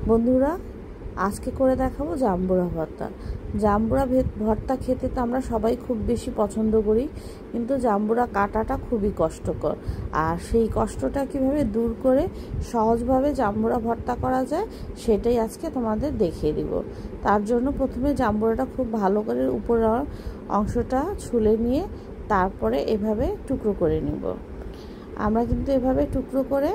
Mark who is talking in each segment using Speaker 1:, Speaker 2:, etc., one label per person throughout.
Speaker 1: বন্ধুরা, আজকে করে দেখাবো জাম্বুরা ভর্তা। জাম্বুরা ভর্তা খেতে তো আমরা সবাই খুব বেশি পছন্দ করি, কিন্তু জাম্বুরা কাটাটা খুবই কষ্টকর। আর সেই কষ্টটা কিভাবে দূর করে সহজভাবে জাম্বুরা ভর্তা করা যায় সেটাই আজকে তোমাদের দেখিয়ে দিব। তার জন্য প্রথমে জাম্বুরাটা খুব ভালো করে উপরের অংশটা ছুলে নিয়ে তারপরে এভাবে টুকরো করে নিব। আমরা কিন্তু এভাবে টুকরো করে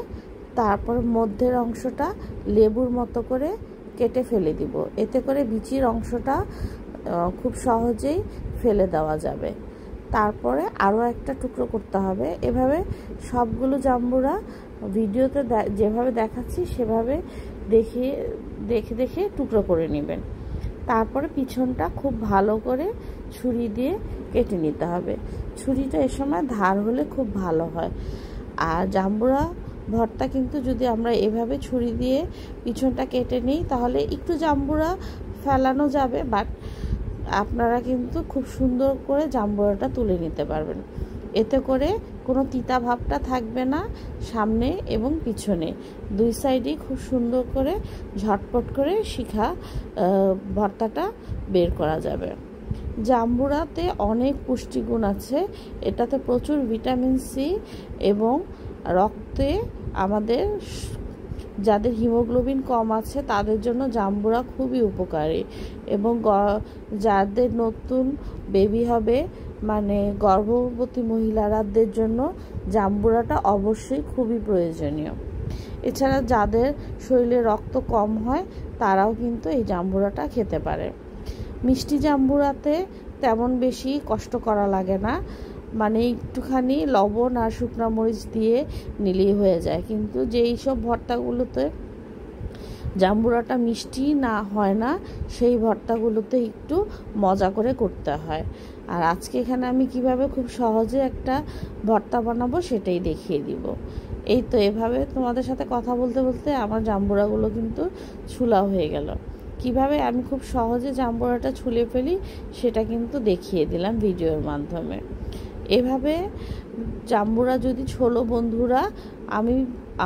Speaker 1: তারপর মধ্যের অংশটা লেবুর মতো করে কেটে ফেলে দিব। এতে করে বিচির অংশটা খুব সহজেই ফেলে দেওয়া যাবে। তারপরে আরও একটা টুকরো করতে হবে। এভাবে সবগুলো জাম্বুরা ভিডিওতে যেভাবে দেখাচ্ছি সেভাবে দেখে টুকরো করে নেবেন। তারপরে পিছনটা খুব ভালো করে ছুরি দিয়ে কেটে নিতে হবে। ছুরিটা এ সময় ধার হলে খুব ভালো হয়। আর জাম্বুরা ভর্তা কিন্তু যদি আমরা এভাবে ছুরি দিয়ে পিছনটা কেটে নিই তাহলে একটু জাম্বুরা ফেলানো যাবে, বাট আপনারা কিন্তু খুব সুন্দর করে জাম্বুরাটা তুলে নিতে পারবেন। এতে করে কোনো তিতা ভাবটা থাকবে না, সামনে এবং পিছনে দুই সাইডেই খুব সুন্দর করে ঝটপট করে ভর্তাটা বের করা যাবে। জাম্বুরাতে অনেক পুষ্টিগুণ আছে। এটাতে প্রচুর ভিটামিন সি এবং রক্তে আমাদের যাদের হিমোগ্লোবিন কম আছে তাদের জন্য জাম্বুরা খুবই উপকারী। এবং যাদের নতুন বেবি হবে মানে গর্ভবতী মহিলাদের জন্য জাম্বুরাটা অবশ্যই খুবই প্রয়োজনীয়। এছাড়া যাদের শরীরে রক্ত কম হয় তারাও কিন্তু এই জাম্বুরাটা খেতে পারে। মিষ্টি জাম্বুরাতে তেমন বেশি কষ্ট করা লাগে না, মানে একটুখানি লবণ আর শুকনো মরিচ দিয়ে নিলেই হয়ে যায়। কিন্তু যেই সব ভর্তাগুলোতে জাম্বুরাটা মিষ্টি না হয় না সেই ভর্তাগুলোতে একটু মজা করে করতে হয়। আর আজকে এখানে আমি কিভাবে খুব সহজে একটা ভর্তা বানাবো সেটাই দেখিয়ে দিব। এই তো এভাবে তোমাদের সাথে কথা বলতে বলতে আমার জাম্বুরাগুলো কিন্তু ছুলা হয়ে গেল। কিভাবে আমি খুব সহজে জাম্বুরাটা ছুলে ফেলি সেটা কিন্তু দেখিয়ে দিলাম ভিডিওর মাধ্যমে। এভাবে জাম্বুরা যদি ছোলো বন্ধুরা,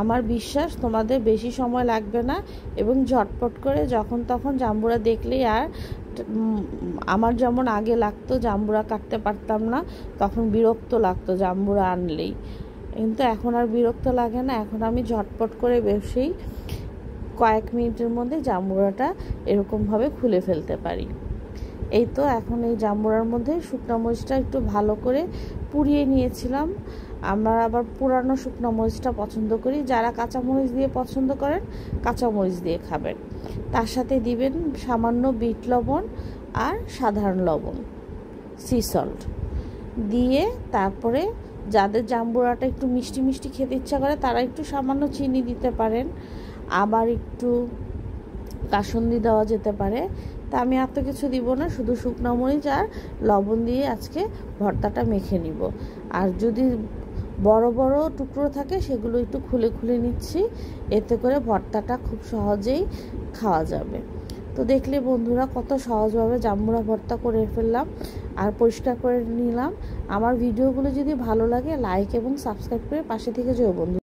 Speaker 1: আমার বিশ্বাস তোমাদের বেশি সময় লাগবে না এবং ঝটপট করে যখন তখন জাম্বুরা দেখলেই, আর আমার যেমন আগে লাগতো জাম্বুরা কাটতে পারতাম না, তখন বিরক্ত লাগতো জাম্বুরা আনলেই, কিন্তু এখন আর বিরক্ত লাগে না। এখন আমি ঝটপট করে বসেই কয়েক মিনিটের মধ্যে জাম্বুরাটা এরকমভাবে খুলে ফেলতে পারি। এই তো এখন এই জাম্বুরার মধ্যে শুকনো মরিচটা একটু ভালো করে পুড়িয়ে নিয়েছিলাম। আমরা আবার পুরানো শুকনো মরিচটা পছন্দ করি। যারা কাঁচামরিচ দিয়ে পছন্দ করেন কাঁচামরিচ দিয়ে খাবেন। তার সাথে দিবেন সামান্য বিট লবণ আর সাধারণ লবণ, সি সল্ট দিয়ে, তারপরে যাদের জাম্বুরাটা একটু মিষ্টি মিষ্টি খেতে ইচ্ছা করে তারা একটু সামান্য চিনি দিতে পারেন, আবার একটু কাসুন্দি দেওয়া যেতে পারে। তা আমি এত কিছু দিব না, শুধু শুকনো মরিচ আর লবণ দিয়ে আজকে ভর্তাটা মেখে নিব। আর যদি বড় বড় টুকরো থাকে সেগুলো একটু খুলে খুলে নিচ্ছি, এতে করে ভর্তাটা খুব সহজেই খাওয়া যাবে। তো দেখলে বন্ধুরা কত সহজভাবে জাম্বুরা ভর্তা করে ফেললাম আর পরিষ্কার করে নিলাম। আমার ভিডিওগুলো যদি ভালো লাগে লাইক এবং সাবস্ক্রাইব করে পাশে থেকে যেও বন্ধু।